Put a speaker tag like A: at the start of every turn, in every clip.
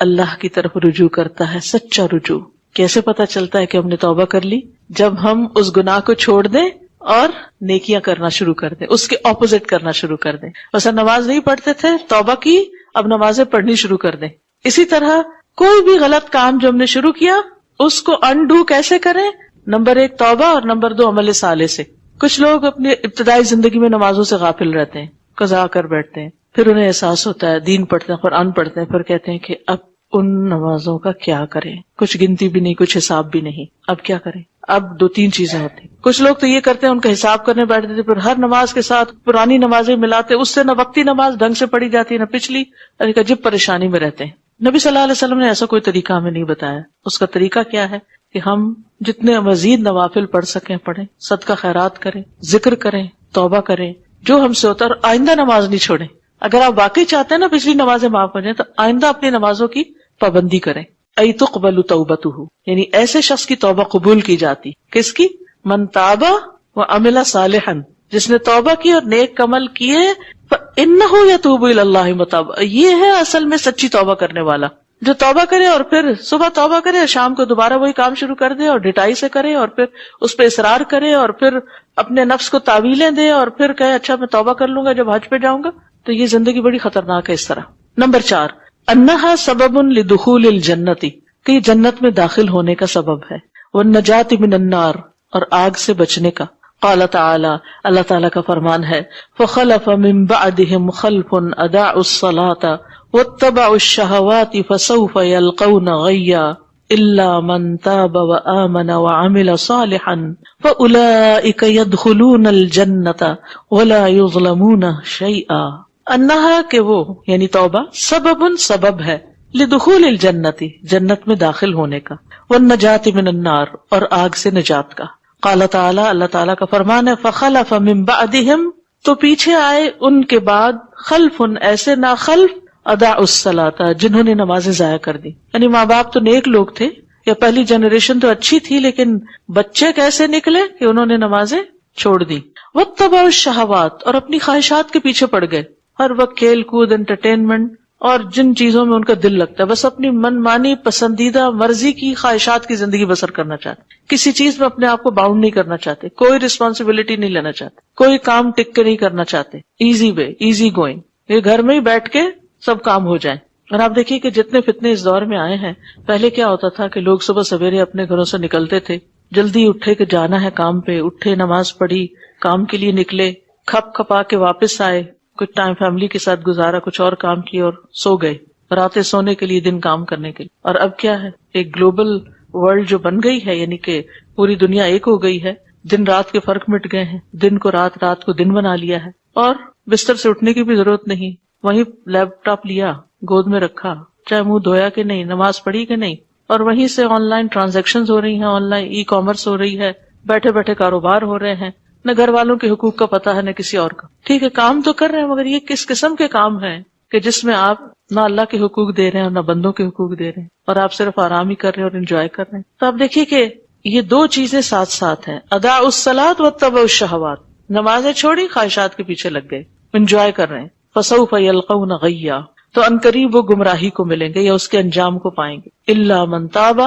A: اللہ کی طرف رجوع کرتا ہے، سچا رجوع. کیسے پتا چلتا ہے کہ ہم نے توبہ کر لی؟ جب ہم اس گناہ کو چھوڑ دیں اور نیکیاں کرنا شروع کر دیں، اس کے اپوزٹ کرنا شروع کر دیں. مثلا نماز نہیں پڑھتے تھے، توبہ کی، اب نمازیں پڑھنی شروع کر دیں. اسی طرح کوئی بھی غلط کام جو ہم نے شروع کیا اس کو انڈو کیسے کریں؟ نمبر 1 توبہ، اور نمبر 2 عمل صالح سے. کچھ لوگ اپنی ابتدائی زندگی میں نمازوں سے غافل رہتے ہیں، قضا کر بیٹھتے ہیں، پھر انہیں احساس ہوتا ہے، دین پڑھتے ہیں، قرآن پڑھتے ہیں، پھر کہتے ہیں کہ اب ان نمازوں کا کیا کریں؟ کچھ گنتی بھی نہیں، کچھ حساب بھی نہیں، اب کیا کریں؟ اب 2-3 چیزیں ہوتی. کچھ لوگ تو یہ کرتے ہیں، ان کا حساب کرنے بیٹھتے تھے، پھر ہر نماز کے ساتھ پرانی نمازیں ملاتے، اس سے نہ وقتی نماز ڈھنگ سے پڑھی جاتی نہ پچھلی، ایک عجیب پریشانی میں رہتے ہیں. نبی صلی اللہ علیہ وسلم نے ایسا کوئی طریقہ ہمیں نہیں بتایا. اس کا طریقہ کیا ہے کہ ہم جتنے مزید نوافل پڑھ سکیں پڑھیں، صدقہ خیرات کریں، ذکر کریں، توبہ کریں، جو ہم سے ہوتا ہے، اور آئندہ نماز نہیں چھوڑیں. اگر آپ واقعی چاہتے ہیں نا پچھلی نمازیں معاف ہو جائیں تو آئندہ اپنی نمازوں کی پابندی کریں. ای تقبل توبتہ، یعنی ایسے شخص کی توبہ قبول کی جاتی. کس کی؟ من تاب وعمل صالحا، جس نے توبہ کی اور نیک عمل کیے، فإنہ یتوب الی اللہ متابا. یہ ہے اصل میں سچی توبہ کرنے والا، جو توبہ کرے اور پھر صبح توبہ کرے اور شام کو دوبارہ وہی کام شروع کر دے اور ڈٹائی سے کرے اور پھر اس پہ اصرار کرے اور پھر اپنے نفس کو تعویلیں دے اور پھر کہے اچھا میں توبہ کر لوں گا جب حج پہ جاؤں گا. تو یہ زندگی بڑی خطرناک ہے اس طرح. نمبر 4 انہا سبب لدخول الجنت، کہ یہ جنت میں داخل ہونے کا سبب ہے. والنجات من النار، اور آگ سے بچنے کا. قال تعالی، اللہ تعالیٰ کا فرمان ہے، فخلف من بعدهم خلف اضاعوا الصلاة واتبعوا الشهوات فسوف يلقون غيا الا من تاب وآمن وعمل صالحا فأولئك يدخلون الجنة ولا يظلمون شيئا. انہا کہ وہ یعنی توبہ، سبب ہے، لدخول الجنت جنت میں داخل ہونے کا، والنجات من النار اور آگ سے نجات کا. قال تعالی، اللہ تعالیٰ کا فرمان ہے، فخلف من بعدهم، تو پیچھے آئے ان کے بعد، خلف ایسے ناخلف، اضاعوا الصلاۃ جنہوں نے نمازیں ضائع کر دی. یعنی ماں باپ تو نیک لوگ تھے، یا پہلی جنریشن تو اچھی تھی، لیکن بچے کیسے نکلے کہ انہوں نے نمازیں چھوڑ دی. واتبعوا الشہوات، اور اپنی خواہشات کے پیچھے پڑ گئے، ہر وقت کھیل کود، انٹرٹینمنٹ اور جن چیزوں میں ان کا دل لگتا ہے، بس اپنی من مانی پسندیدہ مرضی کی خواہشات کی زندگی بسر کرنا چاہتے، کسی چیز میں اپنے آپ کو باؤنڈ نہیں کرنا چاہتے، کوئی رسپانسبلٹی نہیں لینا چاہتے، کوئی کام ٹک کے نہیں کرنا چاہتے، ایزی وے، ایزی گوئنگ، یہ گھر میں ہی بیٹھ کے سب کام ہو جائیں. اور آپ دیکھیے کہ جتنے فتنے اس دور میں آئے ہیں، پہلے کیا ہوتا تھا کہ لوگ صبح سویرے اپنے گھروں سے نکلتے تھے، جلدی اٹھے کہ جانا ہے کام پہ، اٹھے نماز پڑھی، کام کے لیے نکلے، کھپ کھپا کے واپس آئے، کچھ ٹائم فیملی کے ساتھ گزارا، کچھ اور کام کیے اور سو گئے، راتیں سونے کے لیے، دن کام کرنے کے لیے. اور اب کیا ہے، ایک گلوبل ورلڈ جو بن گئی ہے، یعنی کہ پوری دنیا ایک ہو گئی ہے، دن رات کے فرق مٹ گئے ہیں، دن کو رات، رات کو دن بنا لیا ہے، اور بستر سے اٹھنے کی بھی ضرورت نہیں، وہیں لیپ ٹاپ لیا، گود میں رکھا، چاہے منہ دھویا کہ نہیں، نماز پڑھی کہ نہیں، اور وہیں سے آن لائن ٹرانزیکشنز ہو رہی ہیں، آن لائن ای کامرس ہو رہی ہے، بیٹھے بیٹھے کاروبار ہو رہے ہیں، نہ گھر والوں کے حقوق کا پتہ ہے نہ کسی اور کا. ٹھیک ہے کام تو کر رہے ہیں، مگر یہ کس قسم کے کام ہیں کہ جس میں آپ نہ اللہ کے حقوق دے رہے ہیں اور نہ بندوں کے حقوق دے رہے ہیں، اور آپ صرف آرام ہی کر رہے ہیں اور انجوائے کر رہے ہیں. تو آپ دیکھیے کہ یہ 2 چیزیں ساتھ ساتھ ہیں، اضاعوا الصلاۃ واتبعوا الشہوات، نمازیں چھوڑی، خواہشات کے پیچھے لگ گئے، انجوائے کر رہے ہیں. فسوف یلقون غیا، تو عنقریب وہ گمراہی کو ملیں گے یا اس کے انجام کو پائیں گے. الا من تاب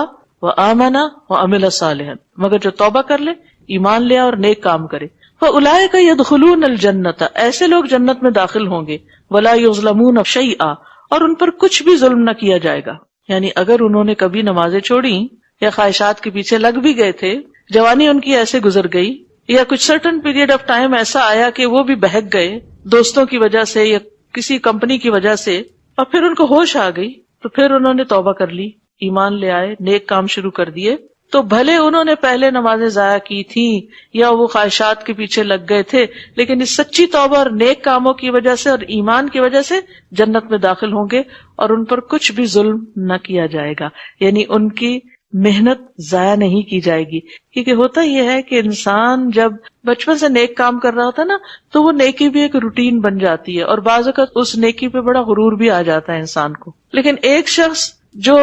A: وآمن وعمل صالحا، مگر جو توبہ کر لے، ایمان لے اور نیک کام کرے. فاولئک یدخلون الجنۃ، ایسے لوگ جنت میں داخل ہوں گے. ولا یظلمون شیئا، اور ان پر کچھ بھی ظلم نہ کیا جائے گا. یعنی اگر انہوں نے کبھی نمازیں چھوڑی یا خواہشات کے پیچھے لگ بھی گئے تھے، جوانی ان کی ایسے گزر گئی، یا کچھ سرٹن پیریڈ آف ٹائم ایسا آیا کہ وہ بھی بہک گئے دوستوں کی وجہ سے یا کسی کمپنی کی وجہ سے، اور پھر ان کو ہوش آ گئی، تو پھر انہوں نے توبہ کر لی، ایمان لے آئے، نیک کام شروع کر دیے، تو بھلے انہوں نے پہلے نمازیں ضائع کی تھیں یا وہ خواہشات کے پیچھے لگ گئے تھے، لیکن اس سچی توبہ اور نیک کاموں کی وجہ سے اور ایمان کی وجہ سے جنت میں داخل ہوں گے، اور ان پر کچھ بھی ظلم نہ کیا جائے گا. یعنی ان کی محنت ضائع نہیں کی جائے گی. کیونکہ ہوتا یہ ہے کہ انسان جب بچپن سے نیک کام کر رہا ہوتا ہے نا، تو وہ نیکی بھی ایک روٹین بن جاتی ہے، اور بعض اوقات اس نیکی پہ بڑا غرور بھی آ جاتا ہے انسان کو. لیکن ایک شخص جو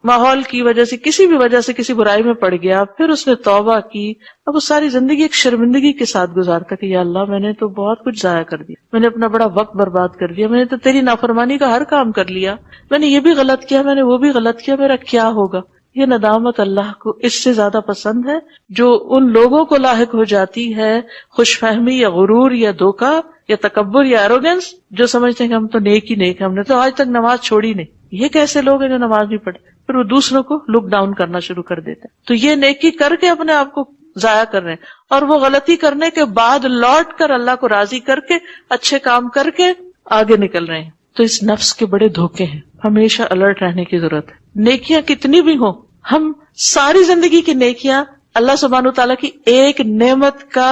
A: ماحول کی وجہ سے کسی بھی وجہ سے کسی برائی میں پڑ گیا، پھر اس نے توبہ کی، اب وہ ساری زندگی ایک شرمندگی کے ساتھ گزارتا کہ یا اللہ میں نے تو بہت کچھ ضائع کر دیا، میں نے اپنا بڑا وقت برباد کر دیا، میں نے تو تیری نافرمانی کا ہر کام کر لیا، میں نے یہ بھی غلط کیا، میں نے وہ بھی غلط کیا، میرا کیا ہوگا؟ یہ ندامت اللہ کو اس سے زیادہ پسند ہے جو ان لوگوں کو لاحق ہو جاتی ہے خوش فہمی یا غرور یا دھوکہ یا تکبر یا ایروگنس، جو سمجھتے ہیں کہ ہم تو نیک ہی نیک ہیں، ہم نے تو آج تک نماز چھوڑی نہیں۔ یہ کیسے لوگ ہیں جو نماز نہیں پڑھتے؟ پھر وہ دوسروں کو لک ڈاؤن کرنا شروع کر دیتے ہیں۔ تو یہ نیکی کر کے اپنے آپ کو ضائع کر رہے ہیں، اور وہ غلطی کرنے کے بعد لوٹ کر اللہ کو راضی کر کے اچھے کام کر کے آگے نکل رہے ہیں۔ تو اس نفس کے بڑے دھوکے ہیں، ہمیشہ الرٹ رہنے کی ضرورت ہے۔ نیکیاں کتنی بھی ہوں، ہم ساری زندگی کی نیکیاں اللہ سبحانہ وتعالیٰ کی ایک نعمت کا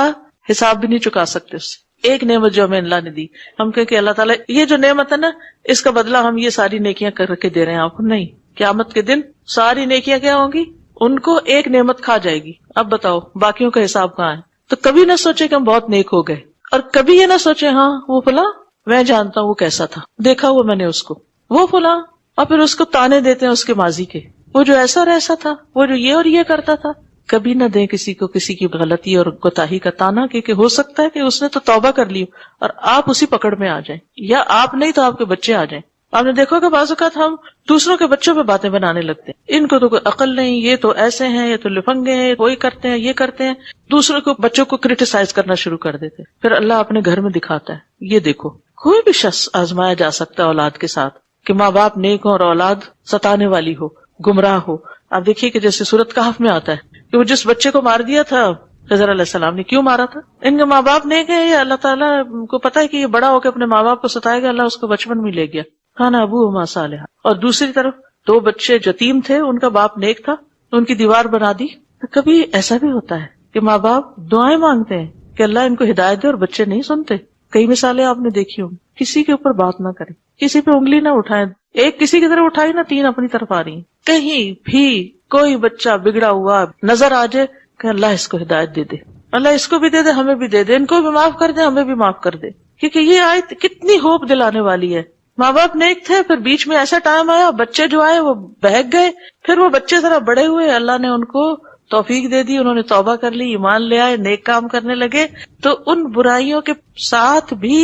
A: حساب بھی نہیں چکا سکتے اس سے۔ ایک نعمت جو ہمیں اللہ نے دی، ہم کہیں کہ اللہ تعالیٰ یہ جو نعمت ہے نا، اس کا بدلہ ہم یہ ساری نیکیاں کر کے دے رہے ہیں آپ کو، نہیں۔ قیامت کے دن ساری نیکیاں کیا ہوں گی؟ ان کو ایک نعمت کھا جائے گی۔ اب بتاؤ باقیوں کا حساب کہاں ہے؟ تو کبھی نہ سوچے کہ ہم بہت نیک ہو گئے، اور کبھی یہ نہ سوچے ہاں وہ فلاں میں جانتا ہوں وہ کیسا تھا، دیکھا ہوا میں نے اس کو، وہ فلاں، اور پھر اس کو تانے دیتے ہیں اس کے ماضی کے، وہ جو ایسا اور ایسا تھا، وہ جو یہ اور یہ کرتا تھا۔ کبھی نہ دیں کسی کو کسی کی غلطی اور کوتاہی کا تانا، کہ ہو سکتا ہے کہ اس نے تو توبہ کر لی اور آپ اسی پکڑ میں آ جائیں، یا آپ نہیں تو آپ کے بچے آ جائیں۔ آپ نے دیکھو کہ بعض اوقات ہم دوسروں کے بچوں پہ باتیں بنانے لگتے ہیں، ان کو تو کوئی عقل نہیں، یہ تو ایسے ہیں، یہ تو لفنگے ہیں، وہی کرتے ہیں، یہ کرتے ہیں، دوسروں کو بچوں کو کرٹیسائز کرنا شروع کر دیتے ہیں۔ پھر اللہ اپنے گھر میں دکھاتا ہے، یہ دیکھو کوئی بھی شخص آزمایا جا سکتا ہے اولاد کے ساتھ، کہ ماں باپ نیک ہو اور اولاد ستانے والی ہو، گمراہ ہو۔ آپ دیکھیے کہ جیسے سورۃ کہف میں آتا ہے کہ وہ جس بچے کو مار دیا تھا خضر علیہ السلام نے، کیوں مارا تھا؟ ان کے ماں باپ نیک ہیں، یا اللہ تعالیٰ کو پتا ہے کہ یہ بڑا ہو کے اپنے ماں باپ کو ستائے گا، اللہ اس کو بچپن میں لے گیا، کھانا ابوہما صالحا۔ اور دوسری طرف دو بچے یتیم تھے، ان کا باپ نیک تھا، ان کی دیوار بنا دی۔ تو کبھی ایسا بھی ہوتا ہے کہ ماں باپ دعائیں مانگتے ہیں کہ اللہ ان کو ہدایت دے، اور بچے نہیں سنتے۔ کئی مثالیں آپ نے دیکھی ہوں۔ کسی کے اوپر بات نہ کریں، کسی پہ انگلی نہ اٹھائیں، ایک کسی کی طرف اٹھائی نا، تین اپنی طرف آ رہی ہیں۔ کہیں بھی کوئی بچہ بگڑا ہوا نظر آ جائے کہ اللہ اس کو ہدایت دے دے، اللہ اس کو بھی دے دے، ہمیں بھی دے دے، ان کو بھی معاف کر دے، ہمیں بھی معاف کر دے، کیونکہ یہ آیت کتنی ہوپ دلانے والی ہے۔ ماں باپ نیک تھے، پھر بیچ میں ایسا ٹائم آیا، بچے جو آئے وہ بہک گئے، پھر وہ بچے ذرا بڑے ہوئے، اللہ نے ان کو توفیق دے دی، انہوں نے توبہ کر لی، ایمان لے آئے، نیک کام کرنے لگے، تو ان برائیوں کے ساتھ بھی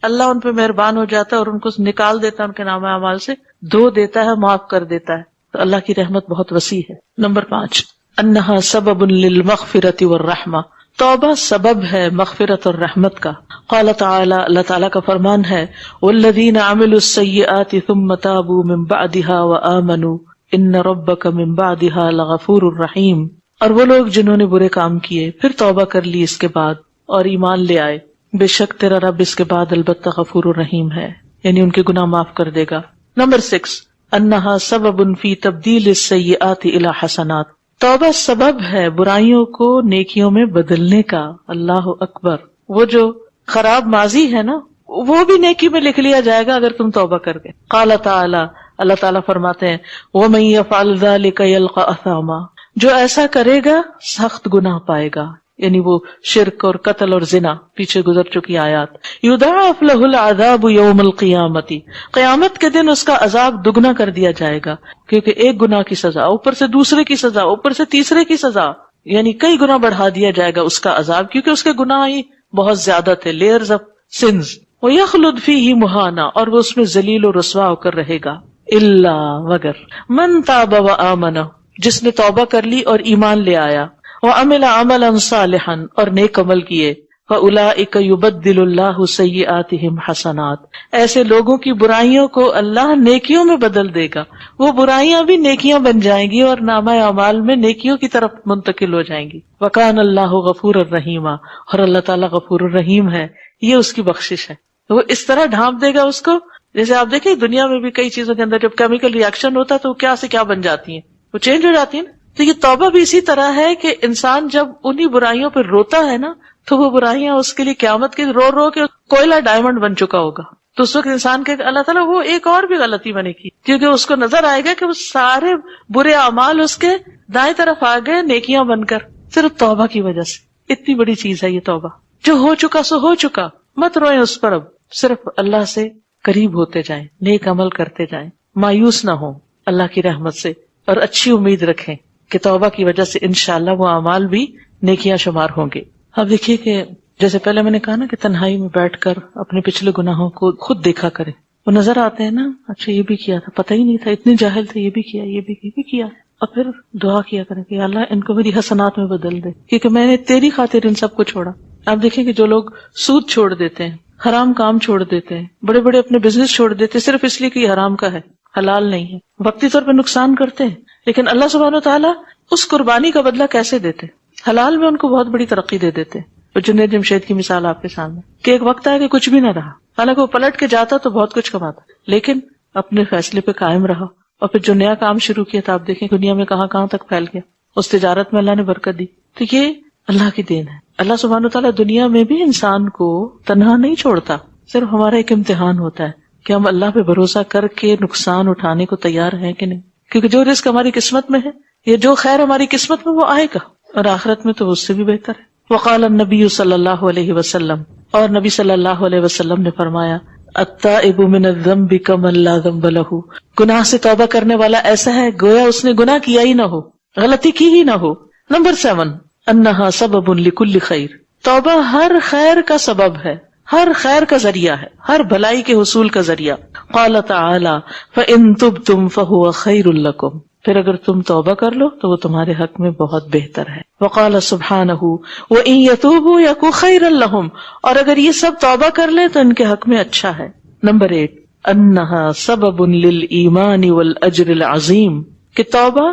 A: اللہ ان پہ مہربان ہو جاتا ہے اور ان کو نکال دیتا ہے ان کے نامہ اعمال سے، دھو دیتا ہے، معاف کر دیتا ہے۔ تو اللہ کی رحمت بہت وسیع ہے۔ نمبر 5، انہا سبب للمغفرۃ والرحمہ، توبہ سبب ہے مغفرت اور رحمت کا۔ قال تعالی، اللہ تعالیٰ کا فرمان ہے، والذین عملوا السیئات ثم تابوا من بعدها وآمنوا ان ربک من بعدها لغفور رحیم۔ اور وہ لوگ جنہوں نے برے کام کیے پھر توبہ کر لی اس کے بعد اور ایمان لے آئے، بے شک تیرا رب اس کے بعد البتہ غفور الرحیم ہے، یعنی ان کے گناہ معاف کر دے گا۔ نمبر 6، انہا سبب فی تبدیل السیئات الی حسنات، توبہ سبب ہے برائیوں کو نیکیوں میں بدلنے کا۔ اللہ اکبر، وہ جو خراب ماضی ہے نا وہ بھی نیکی میں لکھ لیا جائے گا اگر تم توبہ کر گئے۔ قال تعالی، اللہ تعالیٰ فرماتے ہیں، وَمَن يَفْعَلْ ذَلِكَ يَلْقَ أَثَامًا، جو ایسا کرے گا سخت گناہ پائے گا، یعنی وہ شرک اور قتل اور زنا، پیچھے گزر چکی آیات۔ یضاعف له العذاب یوم القیامت، قیامت کے دن اس کا عذاب دگنا کر دیا جائے گا، کیونکہ ایک گناہ کی سزا اوپر سے دوسرے کی سزا اوپر سے تیسرے کی سزا، یعنی کئی گنا بڑھا دیا جائے گا اس کا عذاب، کیونکہ اس کے گناہ ہی بہت زیادہ تھے، لیئرز آف سنز۔ وَيَخْلُدْ فِيهِ مُهَانًا، اور وہ اس میں ذلیل و رسوا ہو کر رہے گا۔ الا، مگر، من تاب وآمن، جس نے توبہ کر لی اور ایمان لے آیا، وعمل عملا صالحا، اور نیک عمل کیے، فاولئک یبدل اللہ سیئاتہم حسنات، ایسے لوگوں کی برائیوں کو اللہ نیکیوں میں بدل دے گا، وہ برائیاں بھی نیکیاں بن جائیں گی اور نامہ اعمال میں نیکیوں کی طرف منتقل ہو جائیں گی۔ وکان اللہ غفور الرحیم، اور اللہ تعالیٰ غفور الرحیم ہے، یہ اس کی بخشش ہے۔ وہ اس طرح ڈھانپ دے گا اس کو، جیسے آپ دیکھیں دنیا میں بھی کئی چیزوں کے اندر جب کیمیکل ریئیکشن ہوتا ہے تو وہ کیا سے کیا بن جاتی ہیں، وہ چینج ہو جاتی ہیں۔ تو یہ توبہ بھی اسی طرح ہے کہ انسان جب انہی برائیوں پہ روتا ہے نا تو وہ برائیاں اس کے لیے قیامت کے رو رو کے کوئلہ ڈائمنڈ بن چکا ہوگا، تو اس وقت انسان کے اللہ تعالیٰ وہ ایک اور بھی غلطی بنے گی، کیونکہ اس کو نظر آئے گا کہ وہ سارے برے اعمال اس کے دائیں طرف آ گئے نیکیاں بن کر، صرف توبہ کی وجہ سے۔ اتنی بڑی چیز ہے یہ توبہ، جو ہو چکا سو ہو چکا، مت روئیں اس پر، اب صرف اللہ سے قریب ہوتے جائیں، نیک عمل کرتے جائیں، مایوس نہ ہوں اللہ کی رحمت سے، اور اچھی امید رکھیں کہ توبہ کی وجہ سے انشاءاللہ وہ اعمال بھی نیکیاں شمار ہوں گے. اب دیکھیے کہ جیسے پہلے میں نے کہا نا کہ تنہائی میں بیٹھ کر اپنے پچھلے گناہوں کو خود دیکھا کریں. وہ نظر آتے ہیں نا، اچھا یہ بھی کیا تھا، پتہ ہی نہیں تھا، اتنے جاہل تھے، یہ بھی کیا، یہ بھی کیا. اور پھر دعا کیا کریں کہ اللہ ان کو میری حسنات میں بدل دے، کیونکہ میں نے تیری خاطر ان سب کو چھوڑا. آپ دیکھیں کہ جو لوگ سود چھوڑ دیتے ہیں، حرام کام چھوڑ دیتے ہیں، بڑے بڑے اپنے بزنس چھوڑ دیتے ہیں صرف اس لیے کہ یہ حرام کا ہے، حلال نہیں ہے، وقتی طور پہ نقصان کرتے ہیں، لیکن اللہ سبحانہ وتعالیٰ اس قربانی کا بدلہ کیسے دیتے؟ حلال میں ان کو بہت بڑی ترقی دے دیتے. جنید جمشید کی مثال آپ کے سامنے کہ ایک وقت آیا کہ کچھ بھی نہ رہا، حالانکہ وہ پلٹ کے جاتا تو بہت کچھ کماتا، لیکن اپنے فیصلے پہ قائم رہا. اور پھر جو نیا کام شروع کیا تھا، آپ دیکھیں دنیا میں کہاں کہاں تک پھیل گیا. اس تجارت میں اللہ نے برکت دی. تو یہ اللہ کی دین ہے. اللہ سبحانہ وتعالیٰ دنیا میں بھی انسان کو تنہا نہیں چھوڑتا، صرف ہمارا ایک امتحان ہوتا ہے کہ ہم اللہ پہ بھروسہ کر کے نقصان اٹھانے کو تیار ہیں کہ نہیں. کیونکہ جو رزق ہماری قسمت میں ہے، یہ جو خیر ہماری قسمت میں، وہ آئے گا، اور آخرت میں تو اس سے بھی بہتر ہے. وقال النبی صلی اللہ علیہ وسلم، اور نبی صلی اللہ علیہ وسلم نے فرمایا، التائب من الذنب کمن لا ذنب لہ، گناہ سے توبہ کرنے والا ایسا ہے گویا اس نے گناہ کیا ہی نہ ہو، غلطی کی ہی نہ ہو. نمبر 7، انہا سبب لکل خیر، توبہ ہر خیر کا سبب ہے، ہر خیر کا ذریعہ ہے، ہر بھلائی کے حصول کا ذریعہ. قال تعالی فإن تبتم فهو خیر لکم، پھر اگر تم توبہ کر لو تو وہ تمہارے حق میں بہت بہتر ہے. وقال سبحانہ وإن يتوبوا يكن خيرا لهم، اور اگر یہ سب توبہ کر لیں تو ان کے حق میں اچھا ہے. نمبر 8، انہا سبب للایمان والاجر العظیم، کہ توبہ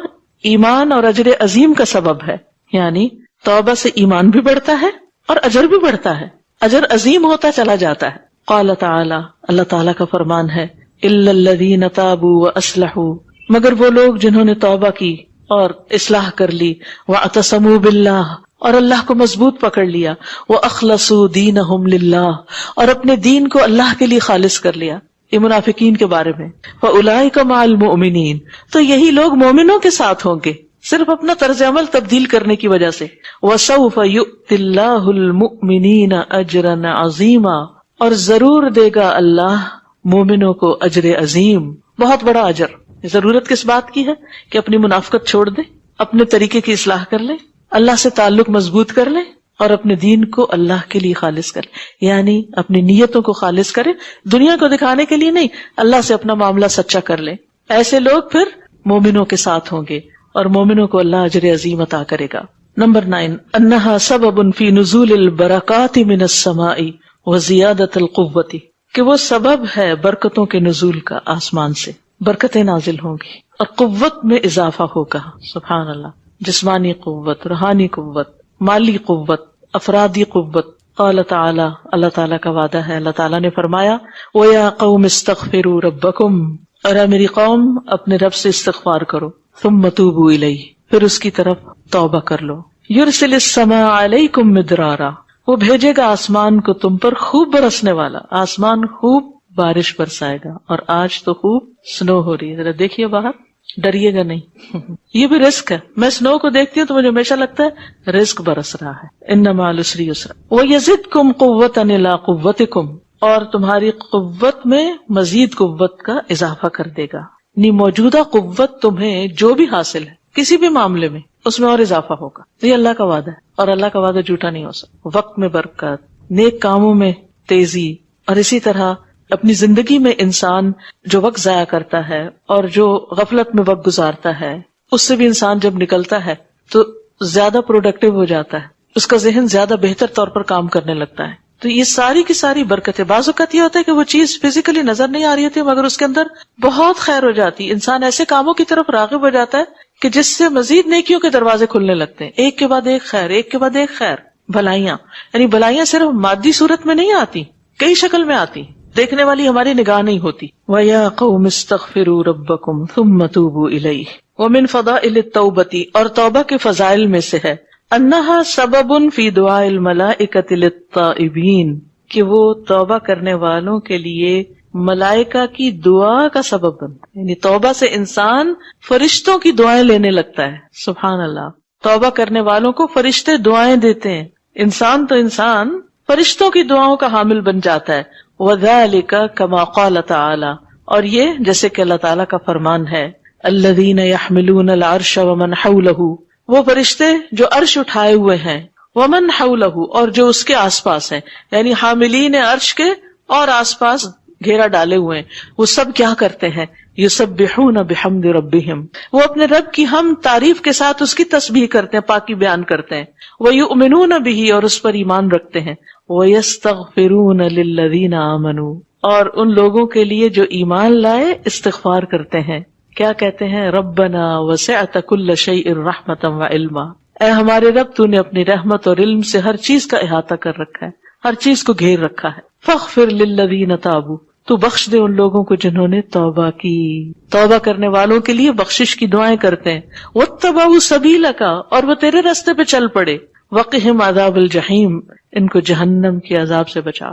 A: ایمان اور اجر عظیم کا سبب ہے. یعنی توبہ سے ایمان بھی بڑھتا ہے اور اجر بھی بڑھتا ہے، اجر عظیم ہوتا چلا جاتا ہے. قال تعالی، اللہ تعالیٰ کا فرمان ہے، الا الذین تابوا واصلحوا، مگر وہ لوگ جنہوں نے توبہ کی اور اصلاح کر لی، واعتصموا باللہ، اور اللہ کو مضبوط پکڑ لیا، واخلصوا دینہم للہ، اور اپنے دین کو اللہ کے لیے خالص کر لیا. یہ منافقین کے بارے میں. فاولئک مع المؤمنین، تو یہی لوگ مومنوں کے ساتھ ہوں گے، صرف اپنا طرز عمل تبدیل کرنے کی وجہ سے. وسوف یؤتی اللہ المؤمنین اجرا عظیما، اور ضرور دے گا اللہ مومنوں کو اجر عظیم، بہت بڑا اجر. ضرورت کس بات کی ہے کہ اپنی منافقت چھوڑ دیں، اپنے طریقے کی اصلاح کر لیں، اللہ سے تعلق مضبوط کر لیں، اور اپنے دین کو اللہ کے لیے خالص کریں. یعنی اپنی نیتوں کو خالص کریں، دنیا کو دکھانے کے لیے نہیں، اللہ سے اپنا معاملہ سچا کر لیں. ایسے لوگ پھر مومنوں کے ساتھ ہوں گے اور مومنوں کو اللہ اجر عظیم عطا کرے گا. نمبر 9، انہا سبب فی نزول البرکات من السماء وزیادت القوت، کہ وہ سبب ہے برکتوں کے نزول کا، آسمان سے برکتیں نازل ہوں گی اور قوت میں اضافہ ہوگا. سبحان اللہ، جسمانی قوت، روحانی قوت، مالی قوت، افرادی قوت. قال تعالی، اللہ تعالیٰ کا وعدہ ہے، اللہ تعالیٰ نے فرمایا، وَيَا قَوْمِ اسْتَغْفِرُوا رَبَّكُمْ، اور اے میری قوم اپنے رب سے استغفار کرو، ثُمَّ تُوبُوا إِلَيْهِ، پھر اس کی طرف توبہ کر لو. يُرْسِلِ السَّمَاءَ عَلَيْكُمْ مِدْرَارًا، وہ بھیجے گا آسمان کو تم پر خوب برسنے والا، آسمان خوب بارش برسائے گا. اور آج تو خوب سنو ہو رہی ہے، ذرا دیکھیے باہر، ڈریے گا نہیں. یہ بھی رزق ہے. میں سنو کو دیکھتی ہوں تو مجھے ہمیشہ لگتا ہے رزق برس رہا ہے. ان مع العسر یسرا وَيَزِدْكُمْ قُوَّةً إِلَىٰ قُوَّتِكُمْ، اور تمہاری قوت میں مزید قوت کا اضافہ کر دے گا. یعنی موجودہ قوت تمہیں جو بھی حاصل ہے کسی بھی معاملے میں، اس میں اور اضافہ ہوگا. یہ اللہ کا وعدہ ہے، اور اللہ کا وعدہ جھوٹا نہیں ہو سکتا. وقت میں برکت، نیک کاموں میں تیزی، اور اسی طرح اپنی زندگی میں انسان جو وقت ضائع کرتا ہے اور جو غفلت میں وقت گزارتا ہے، اس سے بھی انسان جب نکلتا ہے تو زیادہ پروڈکٹیو ہو جاتا ہے، اس کا ذہن زیادہ بہتر طور پر کام کرنے لگتا ہے. تو یہ ساری کی ساری برکتیں. بعض اوقات یہ ہوتا ہے کہ وہ چیز فزیکلی نظر نہیں آ رہی ہوتی مگر اس کے اندر بہت خیر ہو جاتی. انسان ایسے کاموں کی طرف راغب ہو جاتا ہے کہ جس سے مزید نیکیوں کے دروازے کھلنے لگتے ہیں، ایک کے بعد ایک خیر، ایک کے بعد ایک خیر. بھلائیاں، یعنی بھلائیاں صرف مادی صورت میں نہیں آتی، کئی شکل میں آتی، دیکھنے والی ہماری نگاہ نہیں ہوتی. وَيَا قَوْمِ اسْتَغْفِرُوا رَبَّكُمْ ثُمَّ تُوبُوا إِلَيْهِ. وَمِنْ فَضَائِلِ التَّوْبَةِ، اور توبہ کے فضائل میں سے ہے، أَنَّهَا سَبَبٌ فِي دُعَاءِ الْمَلَائِكَةِ لِلتَّائِبِينَ، کہ وہ توبہ کرنے والوں کے لیے ملائکہ کی دعا کا سبب بنتا ہے. یعنی توبہ سے انسان فرشتوں کی دعائیں لینے لگتا ہے. سبحان اللہ، توبہ کرنے والوں کو فرشتے دعائیں دیتے ہیں. انسان تو انسان فرشتوں کی دعاؤں کا حامل بن جاتا ہے. وَذَلِكَ كَمَا قَالَ تَعَالَى، اور یہ جیسے کہ اللہ تعالیٰ کا فرمان ہے، الذین یحملون العرش ومن حولہ، وہ فرشتے جو عرش اٹھائے ہوئے ہیں، ومن حولہ، اور جو اس کے آس پاس ہیں، یعنی حاملین عرش کے اور آس پاس گھیرا ڈالے ہوئے ہیں، وہ سب کیا کرتے ہیں؟ یسبحون بحمد ربہم، وہ اپنے رب کی ہم تعریف کے ساتھ اس کی تسبیح کرتے ہیں، پاکی بیان کرتے ہیں، ویؤمنون بہ، اور اس پر ایمان رکھتے ہیں، ویستغفرون للذین آمنوا، اور ان لوگوں کے لیے جو ایمان لائے استغفار کرتے ہیں۔ کیا کہتے ہیں؟ ربنا وسعت کل شیء رحمتا وعلما، اے ہمارے رب تو نے اپنی رحمت اور علم سے ہر چیز کا احاطہ کر رکھا ہے، ہر چیز کو گھیر رکھا ہے۔ فاغفر للذین تابوا، تو بخش دے ان لوگوں کو جنہوں نے توبہ کی۔ توبہ کرنے والوں کے لیے بخشش کی دعائیں کرتے ہیں۔ واتبعوا سبیلک، اور وہ تیرے راستے پہ چل پڑے۔ وقہم عذاب الجحیم، ان کو جہنم کے عذاب سے بچا،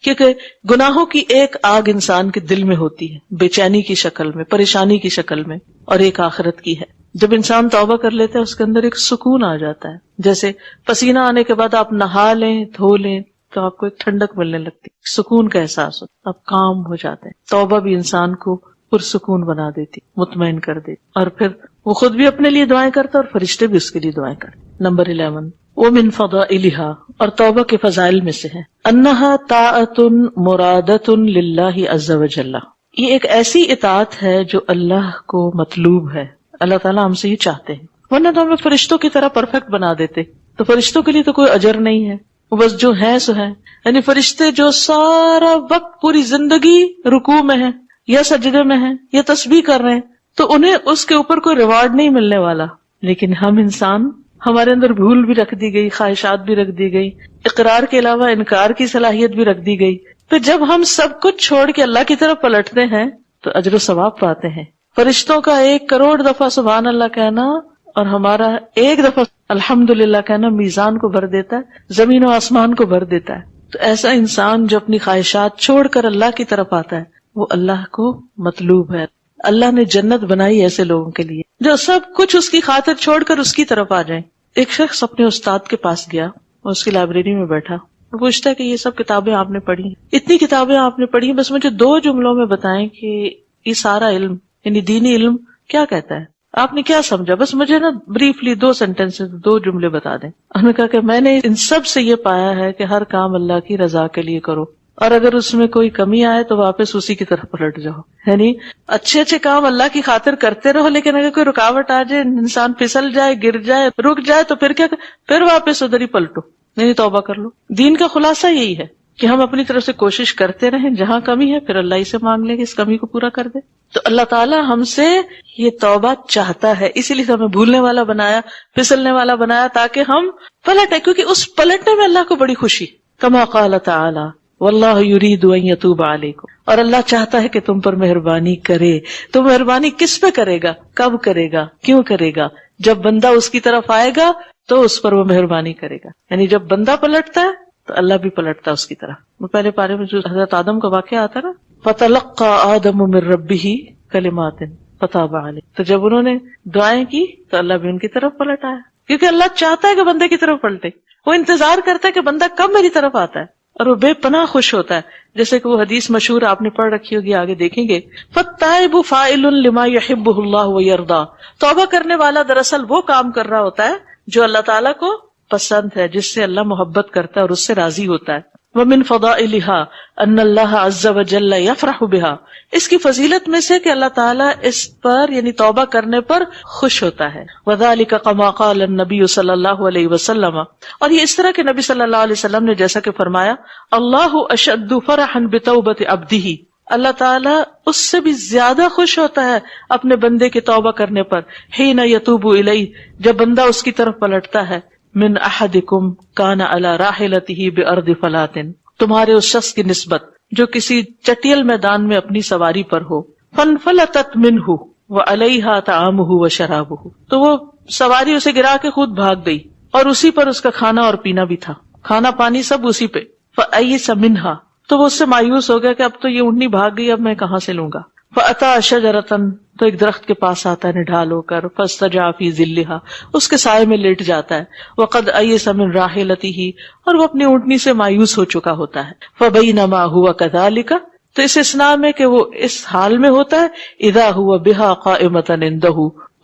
A: کیونکہ گناہوں کی ایک آگ انسان کے دل میں ہوتی ہے، بے چینی کی شکل میں، پریشانی کی شکل میں، اور ایک آخرت کی ہے۔ جب انسان توبہ کر لیتا ہے اس کے اندر ایک سکون آ جاتا ہے، جیسے پسینہ آنے کے بعد آپ نہا لیں، دھو لیں تو آپ کو ایک ٹھنڈک ملنے لگتی، سکون کا احساس ہوتا، آپ کام ہو جاتے ہیں۔ توبہ بھی انسان کو پرسکون بنا دیتی، مطمئن کر دیتی، اور پھر وہ خود بھی اپنے لیے دعائیں کرتا اور فرشتے بھی اس کے لیے دعائیں کرتے۔ نمبر 11، ومن فضائلها، اور توبہ کے فضائل میں سے ہے، انہا طاعت مرادۃ للہ عز وجل، یہ ایک ایسی اطاعت ہے جو اللہ کو مطلوب ہے، اللہ تعالیٰ ہم سے یہ چاہتے ہیں، ورنہ تو ہمیں فرشتوں کی طرح پرفیکٹ بنا دیتے، تو فرشتوں کے لیے تو کوئی اجر نہیں ہے، وہ بس جو ہیں سو ہیں۔ یعنی فرشتے جو سارا وقت پوری زندگی رکوع میں ہیں یا سجدے میں ہیں یا تسبیح کر رہے ہیں، تو انہیں اس کے اوپر کوئی ریوارڈ نہیں ملنے والا، لیکن ہم انسان، ہمارے اندر بھول بھی رکھ دی گئی، خواہشات بھی رکھ دی گئی، اقرار کے علاوہ انکار کی صلاحیت بھی رکھ دی گئی، پھر جب ہم سب کچھ چھوڑ کے اللہ کی طرف پلٹتے ہیں تو اجر و ثواب پاتے ہیں۔ فرشتوں کا 1 کروڑ دفعہ سبحان اللہ کہنا اور ہمارا 1 دفعہ الحمدللہ کہنا میزان کو بھر دیتا ہے، زمین و آسمان کو بھر دیتا ہے۔ تو ایسا انسان جو اپنی خواہشات چھوڑ کر اللہ کی طرف آتا ہے وہ اللہ کو مطلوب ہے۔ اللہ نے جنت بنائی ایسے لوگوں کے لیے جو سب کچھ اس کی خاطر چھوڑ کر اس کی طرف آ جائیں۔ ایک شخص اپنے استاد کے پاس گیا اور اس کی لائبریری میں بیٹھا اور پوچھتا ہے کہ یہ سب کتابیں آپ نے پڑھی، اتنی کتابیں آپ نے پڑھی، بس مجھے 2 جملوں میں بتائیں کہ یہ سارا علم یعنی دینی علم کیا کہتا ہے، آپ نے کیا سمجھا، بس مجھے نا بریفلی 2 سینٹینس 2 جملے بتا دیں۔ انہوں نے کہا کہ میں نے ان سب سے یہ پایا ہے کہ ہر کام اللہ کی رضا کے لیے کرو، اور اگر اس میں کوئی کمی آئے تو واپس اسی کی طرف پلٹ جاؤ، یعنی اچھے کام اللہ کی خاطر کرتے رہو، لیکن اگر کوئی رکاوٹ آ جائے، انسان پھسل جائے، گر جائے، رک جائے، تو پھر کیا، پھر واپس ادھر ہی پلٹو، یعنی توبہ کر لو۔ دین کا خلاصہ یہی ہے کہ ہم اپنی طرف سے کوشش کرتے رہیں، جہاں کمی ہے پھر اللہ ہی سے مانگ لیں کہ اس کمی کو پورا کر دے۔ تو اللہ تعالیٰ ہم سے یہ توبہ چاہتا ہے، اسی لیے تو ہمیں بھولنے والا بنایا، پھسلنے والا بنایا، تاکہ ہم پلٹیں، کیونکہ اس پلٹنے میں اللہ کو بڑی خوشی۔ کما قال تعالی واللہ یرید ان یتوب علیکم، اور اللہ چاہتا ہے کہ تم پر مہربانی کرے۔ تو مہربانی کس پہ کرے گا، کب کرے گا، کیوں کرے گا؟ جب بندہ اس کی طرف آئے گا تو اس پر وہ مہربانی کرے گا، یعنی جب بندہ پلٹتا ہے تو اللہ بھی پلٹتا ہے اس کی طرف۔ وہ پہلے پارے میں جو حضرت آدم کا واقعہ آتا نا، فَتَلَقَّى آدَمُ مِن رَبِّهِ كَلِمَاتٍ فَتَابَ عَلَيْهِ، تو جب انہوں نے دعائیں کی تو اللہ بھی ان کی طرف پلٹ آیا، کیونکہ اللہ چاہتا ہے کہ بندے کی طرف پلٹے، وہ انتظار کرتا ہے کہ بندہ کب میری طرف آتا ہے، اور وہ بے پناہ خوش ہوتا ہے۔ جیسے کہ وہ حدیث مشہور آپ نے پڑھ رکھی ہوگی، آگے دیکھیں گے، فَالتَّائِبُ فَاعِلٌ لِمَا يُحِبُّهُ اللَّهُ وَيَرْضَى، توبہ کرنے والا دراصل وہ کام کر رہا ہوتا ہے جو اللہ تعالیٰ کو پسند ہے، جس سے اللہ محبت کرتا ہے اور اس سے راضی ہوتا ہے۔ وَمِن فَضَائِلِهَا أَنَّ اللَّهَ عَزَّ وَجَلَّ يَفْرَحُ بِهَا، اس کی فضیلت میں سے کہ اللہ تعالیٰ اس پر یعنی توبہ کرنے پر خوش ہوتا ہے۔ وَذَلِكَ كَمَا قَالَ النَّبِيُّ صلی اللہ علیہ وسلم، اور یہ اس طرح کہ نبی صلی اللہ علیہ وسلم نے جیسا کہ فرمایا، اللہ اشد فرحا بتوبۃ عبدہ، اللہ تعالیٰ اس سے بھی زیادہ خوش ہوتا ہے اپنے بندے کے توبہ کرنے پر، حین یتوب الیہ، جب بندہ اس کی طرف پلٹتا ہے، من احدکم کان علی راحلتہ بارض فلات، تمہارے اس شخص کی نسبت جو کسی چٹیل میدان میں اپنی سواری پر ہو، فانفلتت منہ وعلیہا طعامہ وشرابہ، تو وہ سواری اسے گرا کے خود بھاگ گئی اور اسی پر اس کا کھانا اور پینا بھی تھا، کھانا پانی سب اسی پہ، فایس منہا، تو وہ اس سے مایوس ہو گیا کہ اب تو یہ اونٹنی بھاگ گئی، اب میں کہاں سے لوں گا۔ فأتى شجرة، تو ایک درخت کے پاس آتا ہے نڈھال ہو کر، فاستجع فی ظلها، اس کے سائے میں لیٹ جاتا ہے، وقد ایس من راحلته، اور وہ اپنی اونٹنی سے مایوس ہو چکا ہوتا ہے، فبینما هو كذلك، تو اس اسنا میں کہ وہ اس حال میں ہوتا ہے اذا ہوا بہا قائمۃ عندہ،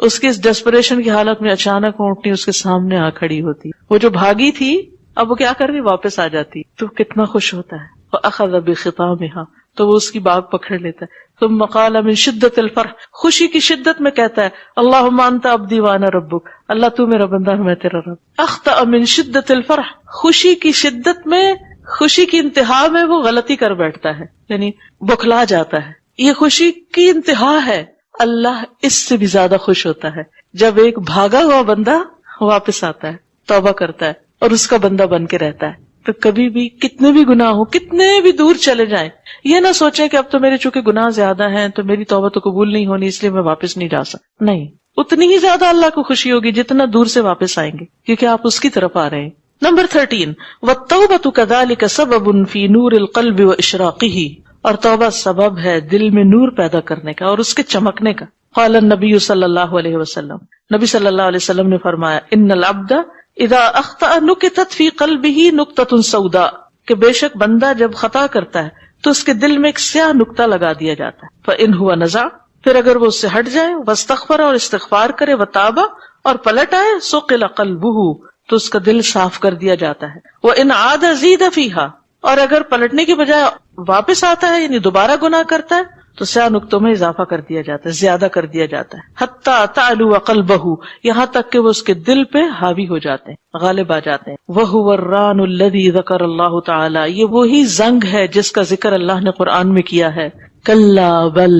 A: اس کی اس ڈیسپریشن کی حالت میں اچانک اونٹنی اس کے سامنے آ کھڑی ہوتی، وہ جو بھاگی تھی اب وہ کیا کر رہی، واپس آ جاتی، تو کتنا خوش ہوتا ہے. فاخذ بخطامها، تو وہ اس کی باگ پکڑ لیتا ہے. ثم قال من شدت الفرح، خوشی کی شدت میں کہتا ہے اللہم انت عبدی وانا ربک، اللہ تو میرا بندہ میں تیرا رب. اخطأ من شدت الفرح، خوشی کی شدت میں، خوشی کی انتہا میں وہ غلطی کر بیٹھتا ہے، یعنی بکھلا جاتا ہے. یہ خوشی کی انتہا ہے. اللہ اس سے بھی زیادہ خوش ہوتا ہے جب ایک بھاگا ہوا بندہ واپس آتا ہے، توبہ کرتا ہے اور اس کا بندہ بن کے رہتا ہے. تو کبھی بھی کتنے بھی گناہ ہو، کتنے بھی دور چلے جائیں، یہ نہ سوچیں کہ اب تو میرے چونکہ گناہ زیادہ ہیں تو میری توبہ تو قبول نہیں ہونی اس لیے میں واپس نہیں جا سکتا. نہیں، اتنی ہی زیادہ اللہ کو خوشی ہوگی جتنا دور سے واپس آئیں گے، کیونکہ آپ اس کی طرف آ رہے ہیں. نمبر 13 والتوبۃ کذالک سبب فی نور القلب واشراقہ، اور توبہ سبب ہے دل میں نور پیدا کرنے کا اور اس کے چمکنے کا. قال النبی صلی اللہ علیہ وسلم، نبی صلی اللہ علیہ وسلم نے فرمایا ان العبد اذا اخطأ نکتت فی قلبہ نکتۃ سوداء، کہ بے شک بندہ جب خطا کرتا ہے تو اس کے دل میں ایک سیاہ نقطہ لگا دیا جاتا ہے. فإن هو نزع، پھر اگر وہ اس سے ہٹ جائے، واستغفر، اور استغفار کرے، وتاب، اور پلٹ آئے، سقل قلبہ، تو اس کا دل صاف کر دیا جاتا ہے. وإن عاد زید فیہا، اور اگر پلٹنے کی بجائے واپس آتا ہے یعنی دوبارہ گناہ کرتا ہے تو سیاہ نقطوں میں اضافہ کر دیا جاتا ہے، زیادہ کر دیا جاتا ہے. حتی تعلو قلبہ، یہاں تک کہ وہ اس کے دل پہ حاوی ہو جاتے ہیں، غالب آ جاتے ہیں. وہو الران الذی ذکر اللہ تعالی، یہ وہی زنگ ہے جس کا ذکر اللہ نے قرآن میں کیا ہے. کلا بل،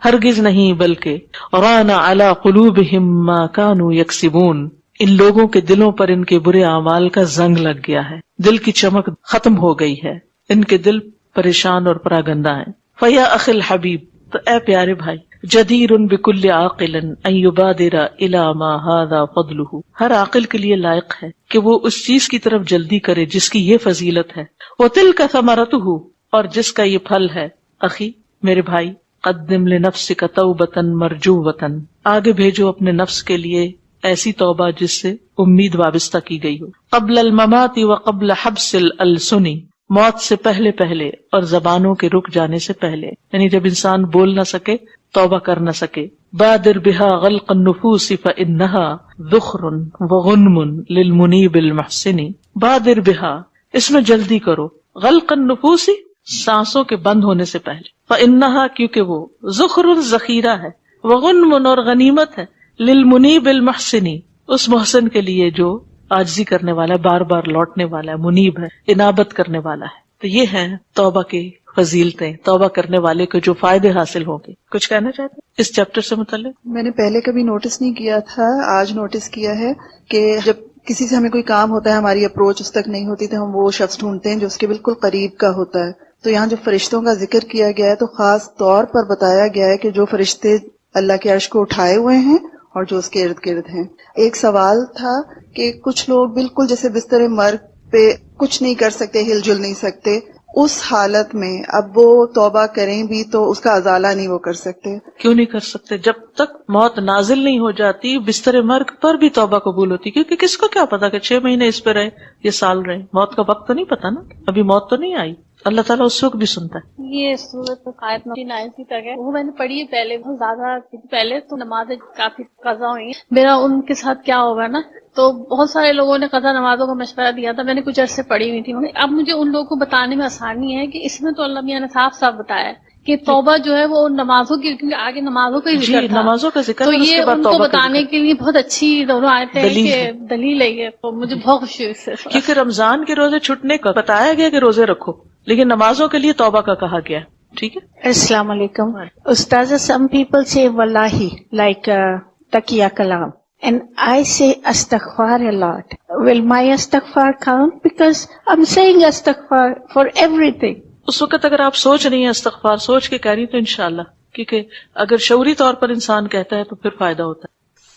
A: ہرگز نہیں بلکہ، ران علی قلوبہم ما کانوا یکسبون، ان لوگوں کے دلوں پر ان کے برے اعمال کا زنگ لگ گیا ہے، دل کی چمک ختم ہو گئی ہے، ان کے دل پریشان اور پراگندہ ہیں. فیا اخی الحبیب، تو اے پیارے بھائی، جدیر بکل عاقل ان یبادر الی ما ھذا فضلہ، ہر عاقل کے لیے لائق ہے کہ وہ اس چیز کی طرف جلدی کرے جس کی یہ فضیلت ہے. وتلک ثمرتہ، اور جس کا یہ پھل ہے. اخی، میرے بھائی، قدم لنفسک توبۃ مرجوۃ، آگے بھیجو اپنے نفس کے لیے ایسی توبہ جس سے امید وابستہ کی گئی ہو. قبل الممات وقبل حبس الالسن، موت سے پہلے پہلے اور زبانوں کے رک جانے سے پہلے، یعنی جب انسان بول نہ سکے، توبہ کر نہ سکے. بادر بہا غلق النفوس فانہا ذخر وغنم للمنیب المحسن، بادر بہا، اس میں جلدی کرو، غلق النفوس، سانسوں کے بند ہونے سے پہلے، فانہا، کیونکہ وہ ذخر، ذخیرہ ہے، وغنم، اور غنیمت ہے، للمنیب المحسن، اس محسن کے لیے جو عاجزی کرنے والا ہے، بار بار لوٹنے والا ہے، منیب ہے، انابت کرنے والا ہے. تو یہ ہے توبہ کی فضیلتیں، توبہ کرنے والے کو جو فائدے حاصل ہوں گے. کچھ کہنا چاہتے ہیں اس چیپٹر سے متعلق؟
B: میں نے پہلے کبھی نوٹس نہیں کیا تھا، آج نوٹس کیا ہے کہ جب کسی سے ہمیں کوئی کام ہوتا ہے، ہماری اپروچ اس تک نہیں ہوتی تو ہم وہ شخص ڈھونڈتے ہیں جو اس کے بالکل قریب کا ہوتا ہے. تو یہاں جو فرشتوں کا ذکر کیا گیا ہے تو خاص طور پر بتایا گیا ہے کہ جو فرشتے اللہ کے عرش کو اٹھائے ہوئے ہیں اور جو اس کے ارد گرد ہیں. ایک سوال تھا کہ کچھ لوگ بالکل جیسے بستر مرگ پہ کچھ نہیں کر سکتے، ہل جل نہیں سکتے، اس حالت میں اب وہ توبہ کریں بھی تو اس کا ازالہ نہیں وہ کر سکتے.
A: کیوں نہیں کر سکتے؟ جب تک موت نازل نہیں ہو جاتی بستر مرگ پر بھی توبہ قبول ہوتی، کیونکہ کس کو کیا پتا کہ 6 مہینے اس پہ رہے یا سال رہے، موت کا وقت تو نہیں پتا نا، ابھی موت تو نہیں آئی. اللہ تعالیٰ اس وقت بھی سنتا ہے.
C: یہ صورت آیت 99 تک ہے، وہ میں نے پڑھی ہے پہلے، بہت زیادہ پہلے، تو نمازیں کافی قضا ہوئی ہیں. میرا ان کے ساتھ کیا ہوگا نا، تو بہت سارے لوگوں نے قضا نمازوں کا مشورہ دیا تھا، میں نے کچھ عرصے پڑھی ہوئی تھی. اب مجھے ان لوگوں کو بتانے میں آسانی ہے کہ اس میں تو اللہ میاں نے صاف صاف بتایا ہے کہ توبہ جو ہے وہ نمازوں کی، کیونکہ آگے نمازوں کا ہی ذکر تھا،
A: نمازوں کا ذکر،
C: تو
A: اور اس کے
C: یہ
A: بعد
C: ان کو
A: توبہ کا
C: بتانے
A: ذکر.
C: کے لیے بہت اچھی دونوں آیتیں ہیں
A: دلیل
C: کہ
A: ہے.
C: دلیل ہے یہ، تو مجھے بہت خوشی ہوئی اس سے.
A: کیونکہ رمضان کے روزے چھٹنے کا بتایا گیا کہ روزے رکھو، لیکن نمازوں کے لیے توبہ کا کہا گیا. ٹھیک ہے.
D: السلام علیکم استاذ. some people say wallahi like taqiya kalam and I say astaghfar a lot. Will my astaghfar count? Because I'm saying astaghfar for everything.
A: اس وقت اگر آپ سوچ رہی ہیں استغفار، سوچ کے کہہ رہی تو انشاءاللہ، کیونکہ اگر شعوری طور پر انسان کہتا ہے تو پھر فائدہ ہوتا ہے.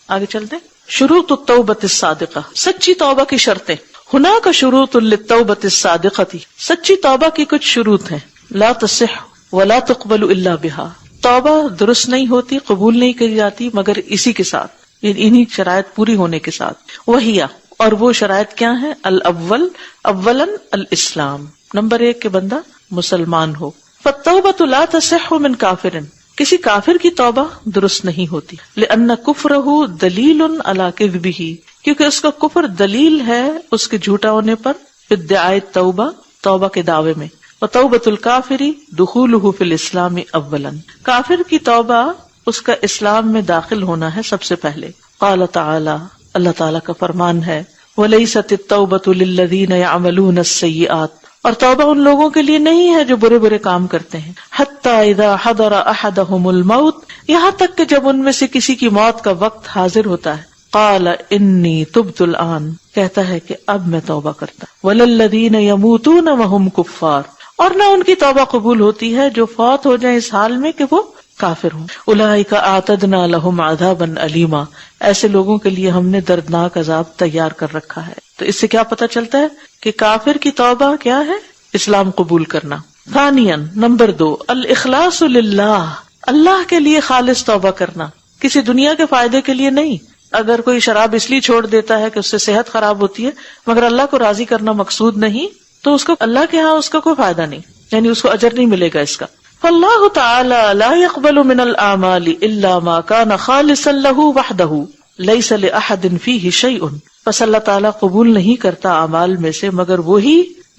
A: آگے چلتے. شروط التوبۃ الصادقہ، سچی توبہ کی شرطیں. ہناک شروط للتوبۃ الصادقہ، سچی توبہ کی کچھ شروط ہیں. لا تصح ولا تقبل الا بها، توبہ درست نہیں ہوتی، قبول نہیں کی جاتی مگر اسی کے ساتھ، انہی شرائط پوری ہونے کے ساتھ. وہی، اور وہ شرائط کیا ہیں؟ اولا الاسلام، نمبر 1 کہ بندہ مسلمان ہو. فالتوبة لا تصح من کافر، کسی کافر کی توبہ درست نہیں ہوتی. لأن کفرہ دلیل علی کذبہ، کیونکہ اس کا کفر دلیل ہے اس کے جھوٹا ہونے پر، ادعاء توبہ، توبہ کے دعوے میں. وتوبۃ الکافر دخولہ فی الاسلام اولا، کافر کی توبہ اس کا اسلام میں داخل ہونا ہے سب سے پہلے. قال تعالی، اللہ تعالیٰ کا فرمان ہے، ولیست التوبۃ للذین یعملون السیئات، اور توبہ ان لوگوں کے لیے نہیں ہے جو برے برے کام کرتے ہیں. حتی اذا حضر احدہم الموت، یہاں تک کہ جب ان میں سے کسی کی موت کا وقت حاضر ہوتا ہے، قال انی تبت الآن، کہتا ہے کہ اب میں توبہ کرتا. وللذین یموتون وہم کفار، اور نہ ان کی توبہ قبول ہوتی ہے جو فوت ہو جائیں اس حال میں کہ وہ کافر ہوں. اولئک اعتدنا لہم عذابا علیما، ایسے لوگوں کے لیے ہم نے دردناک عذاب تیار کر رکھا ہے. تو اس سے کیا پتہ چلتا ہے کہ کافر کی توبہ کیا ہے؟ اسلام قبول کرنا. ثانیا، نمبر 2، الاخلاص للہ، اللہ کے لیے خالص توبہ کرنا، کسی دنیا کے فائدے کے لیے نہیں. اگر کوئی شراب اس لیے چھوڑ دیتا ہے کہ اس سے صحت خراب ہوتی ہے مگر اللہ کو راضی کرنا مقصود نہیں، تو اس کو اللہ کے ہاں اس کا کوئی فائدہ نہیں، یعنی اس کو اجر نہیں ملے گا اس کا. فاللہ تعالی لا يقبل من الاعمال الا ما كان خالصا له وحده ليس لاحد فيه شيء، پس اللہ تعالیٰ قبول نہیں کرتا اعمال میں سے مگر وہی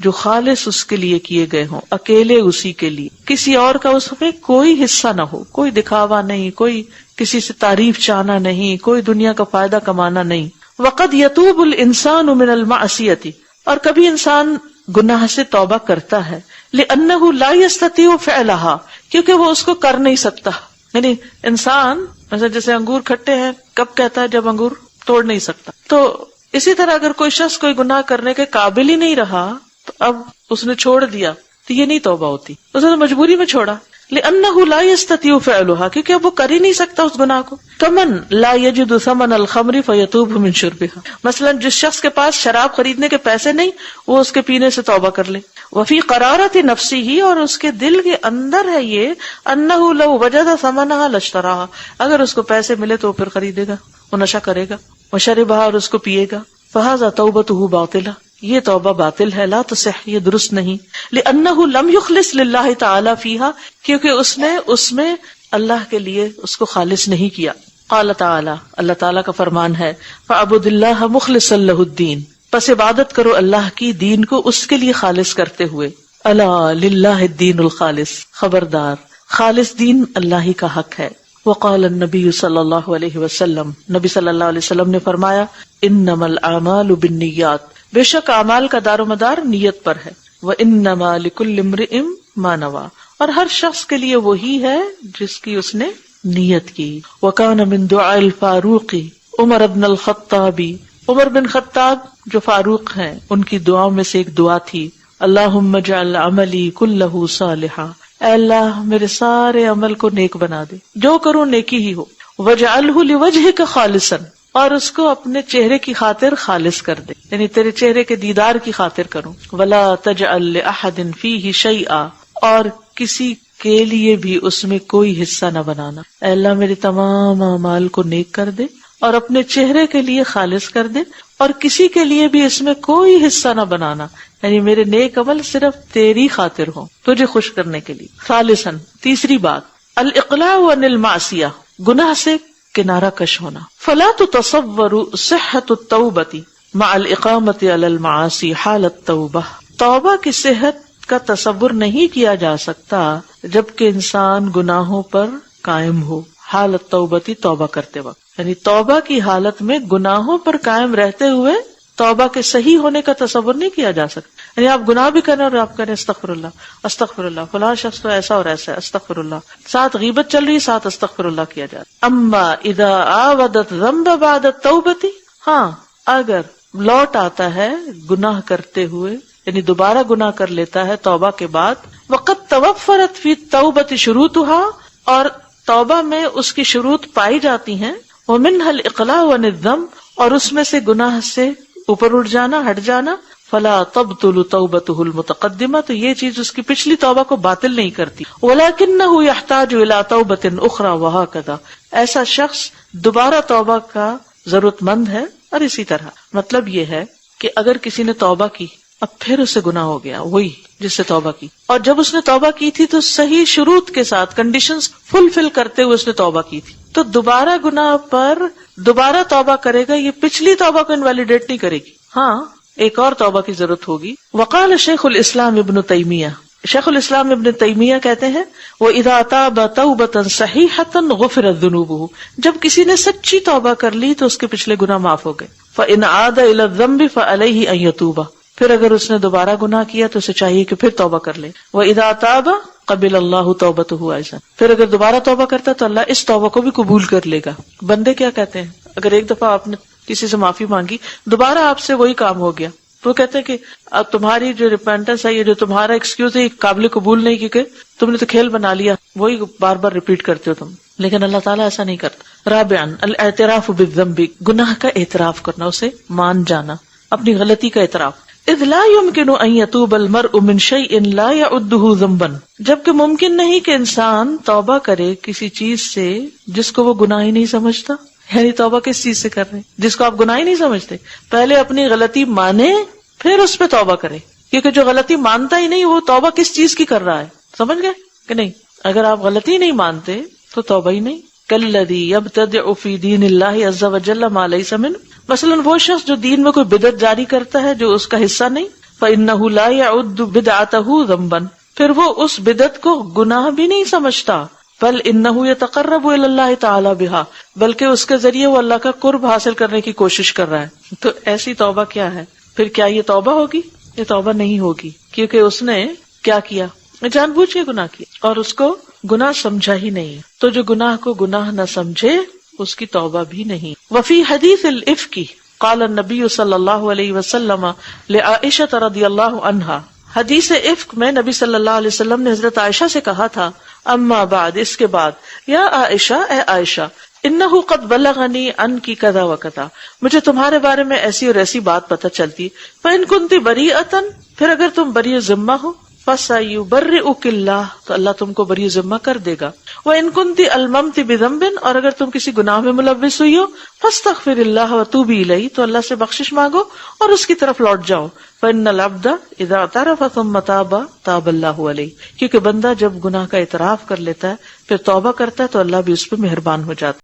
A: جو خالص اس کے لیے کیے گئے ہوں، اکیلے اسی کے لیے، کسی اور کا اس میں کوئی حصہ نہ ہو، کوئی دکھاوا نہیں، کوئی کسی سے تعریف چاہنا نہیں، کوئی دنیا کا فائدہ کمانا نہیں. وقد یتوب الانسان من المعصیۃ، اور کبھی انسان گناہ سے توبہ کرتا ہے، لأنہ لا یستطیع فعلہا، کیونکہ وہ اس کو کر نہیں سکتا. یعنی انسان مثلا جیسے انگور کھٹے ہیں، کب کہتا ہے جب انگور توڑ نہیں سکتا. تو اسی طرح اگر کوئی شخص کوئی گناہ کرنے کے قابل ہی نہیں رہا تو اب اس نے چھوڑ دیا تو یہ نہیں توبہ ہوتی، اس نے مجبوری میں چھوڑا. لأنہ لا یستطیع فعلہا، کیونکہ اب وہ کر ہی نہیں سکتا اس گناہ کو. کمن لا یجد ثمن الخمر فیتوب من شربہا، مثلا جس شخص کے پاس شراب خریدنے کے پیسے نہیں وہ اس کے پینے سے توبہ کر لے. وفی قرارت نفسہ، اور اس کے دل کے اندر ہے یہ، انہ لو وجد ثمنہا لاشتراہا، اگر اس کو پیسے ملے تو وہ پھر خریدے گا، وہ نشہ کرے گا. وشربہا، اور اس کو پیے گا. فہذا توبتہ باطلہ، یہ توبہ باطل ہے، لا تصح، یہ درست نہیں. لأنہ لم یخلص للہ تعالی فیہا، کیونکہ اس نے اس میں اللہ کے لیے اس کو خالص نہیں کیا. قال تعالی، اللہ تعالیٰ کا فرمان ہے، فاعبد اللہ مخلصا لہ الدین، پس عبادت کرو اللہ کی، دین کو اس کے لیے خالص کرتے ہوئے. الا للہ الدین الخالص، خبردار خالص دین اللہ ہی کا حق ہے. وقال النبی صلی اللہ علیہ وسلم، نبی صلی اللہ علیہ وسلم نے فرمایا، انما الاعمال بالنیات، بے شک اعمال کا دار و مدار نیت پر ہے. وانما لکل امرئ ما نوی، اور ہر شخص کے لیے وہی ہے جس کی اس نے نیت کی. وکان من دعاء الفاروق عمر بن الخطاب، عمر بن خطاب جو فاروق ہیں ان کی دعاؤں میں سے ایک دعا تھی، اللہم اجعل عملی کلہ صالحا، اے اللہ میرے سارے عمل کو نیک بنا دے، جو کروں نیکی ہی ہو. وجعلہ لوجہک خالصا، اور اس کو اپنے چہرے کی خاطر خالص کر دے، یعنی تیرے چہرے کے دیدار کی خاطر کروں. ولا تجعل لأحد فیہ شیئا، اور کسی کے لیے بھی اس میں کوئی حصہ نہ بنانا. اے اللہ میرے تمام اعمال کو نیک کر دے اور اپنے چہرے کے لیے خالص کر دے، اور کسی کے لیے بھی اس میں کوئی حصہ نہ بنانا، یعنی میرے نیک عمل صرف تیری خاطر ہوں، تجھے خوش کرنے کے لیے. خالصاً. تیسری بات، الاقلاع عن المعصیہ، گناہ سے کنارہ کش ہونا. فلا تتصور صحت التوبۃ مع الاقامۃ علی المعاصی حال التوبہ، توبہ کی صحت کا تصور نہیں کیا جا سکتا جبکہ انسان گناہوں پر قائم ہو، حالت توبتی، توبہ کرتے وقت، یعنی توبہ کی حالت میں گناہوں پر قائم رہتے ہوئے توبہ کے صحیح ہونے کا تصور نہیں کیا جا سکتا. یعنی آپ گناہ بھی کریں اور آپ کریں استغفر اللہ، فلاں شخص تو ایسا اور ایسا ہے، استغفر اللہ، ساتھ غیبت چل رہی، ساتھ استغفر اللہ کیا جاتا. اما اذا عاودت ذنب بعد التوبۃ، ہاں اگر لوٹ آتا ہے گناہ کرتے ہوئے، یعنی دوبارہ گناہ کر لیتا ہے توبہ کے بعد، وقد توفرت فی التوبۃ شروطها، اور توبہ میں اس کی شروط پائی جاتی ہیں، ومنها الاقلاع عن الذنب، اور اس میں سے گناہ سے اوپر اٹھ جانا، ہٹ جانا، فلا تبطل توبته المتقدمہ، تو یہ چیز اس کی پچھلی توبہ کو باطل نہیں کرتی. ولکنہ یحتاج الی توبۃ اخری وہکذا، ایسا شخص دوبارہ توبہ کا ضرورت مند ہے. اور اسی طرح مطلب یہ ہے کہ اگر کسی نے توبہ کی اب پھر اسے گناہ ہو گیا وہی جس سے توبہ کی، اور جب اس نے توبہ کی تھی تو صحیح شروط کے ساتھ کنڈیشنز فلفل کرتے ہوئے اس نے توبہ کی تھی، تو دوبارہ گناہ پر دوبارہ توبہ کرے گا، یہ پچھلی توبہ کو انویلیڈیٹ نہیں کرے گی، ہاں ایک اور توبہ کی ضرورت ہوگی. وقال شیخ الاسلام ابن تیمیہ، شیخ الاسلام ابن تیمیہ کہتے ہیں وَإِذَا تَابَ تَوْبَةً صَحِيحَةً غُفِرَتْ ذُنُوبُهُ، جب کسی نے سچی توبہ کر لی تو اس کے پچھلے گناہ معاف ہو گئے. فَإِنْ عَادَ إِلَى الذَّنبِ فَعَلَيْهِ أَن يَتُوبَ، پھر اگر اس نے دوبارہ گناہ کیا تو اسے چاہیے کہ پھر توبہ کر لے. وَإِذَا تَابَ قَبِلَ اللَّهُ تَوْبَتَهُ أَيْضًا، پھر اگر دوبارہ توبہ کرتا تو اللہ اس توبہ کو بھی قبول کر لے گا. بندے کیا کہتے ہیں، اگر ایک دفعہ آپ نے کسی سے معافی مانگی، دوبارہ آپ سے وہی کام ہو گیا، تو وہ کہتے ہیں کہ اب تمہاری جو ریپینٹنس ہے، یہ جو تمہارا ایکسکیوز ہے، یہ قابل قبول نہیں، کیونکہ تم نے تو کھیل بنا لیا، وہی بار بار ریپیٹ کرتے ہو تم. لیکن اللہ تعالیٰ ایسا نہیں کرتا. رابعاً الاعتراف بالذنب، گناہ کا اعتراف کرنا، اسے مان جانا، اپنی غلطی کا اعتراف. اذ لا يمكن ان يتوب المرء من شيء لا يعده ذنبا، جبکہ ممکن نہیں کہ انسان توبہ کرے کسی چیز سے جس کو وہ گناہ ہی نہیں سمجھتا. یعنی توبہ کس چیز سے کر رہے ہیں جس کو آپ گناہ ہی نہیں سمجھتے؟ پہلے اپنی غلطی مانے پھر اس پہ توبہ کرے، کیونکہ جو غلطی مانتا ہی نہیں وہ توبہ کس چیز کی کر رہا ہے، سمجھ گئے کہ نہیں؟ اگر آپ غلطی نہیں مانتے تو توبہ ہی نہیں. کالذی یبتدع فی دین اللہ عز وجل ما لیس منہ، مثلا وہ شخص جو دین میں کوئی بدعت جاری کرتا ہے جو اس کا حصہ نہیں. فإنہ لا يعد بدعتہ ذنبا، پھر وہ اس بدعت کو گناہ بھی نہیں سمجھتا. بل انہ یتقرب الی اللہ تعالی بہا، بلکہ اس کے ذریعے وہ اللہ کا قرب حاصل کرنے کی کوشش کر رہا ہے. تو ایسی توبہ کیا ہے؟ پھر کیا یہ توبہ ہوگی؟ یہ توبہ نہیں ہوگی، کیونکہ اس نے کیا کیا؟ جان بوجھ کے گناہ کیا اور اس کو گناہ سمجھا ہی نہیں. تو جو گناہ کو گناہ نہ سمجھے اس کی توبہ بھی نہیں. وفی حدیث الافک قال النبی صلی اللہ علیہ وسلم لعائشہ رضی اللہ عنہا، حدیث افک میں نبی صلی اللہ علیہ وسلم نے حضرت عائشہ سے کہا تھا، اما بعد، اس کے بعد، یا عائشہ، اے عائشہ، انہ قد بلغنی ان کی کذا و کذا، مجھے تمہارے بارے میں ایسی اور ایسی بات پتہ چلتی. فإن کنت بریئۃ، پھر اگر تم بری ذمہ ہو، فسیبرئک اللہ، تو اللہ تم کو بری ذمہ کر دے گا. وإن کنت الممت بذنب، اور اگر تم کسی گناہ میں ملوث ہوئی ہو، فاستغفر اللہ وتوبی الیہ، تو اللہ سے بخشش مانگو اور اس کی طرف لوٹ جاؤ. فإن العبد اذا اعترف ثم تاب تاب اللہ علیہ، کیونکہ بندہ جب گناہ کا اعتراف کر لیتا ہے پھر توبہ کرتا ہے تو اللہ بھی اس پہ مہربان ہو جاتا ہے.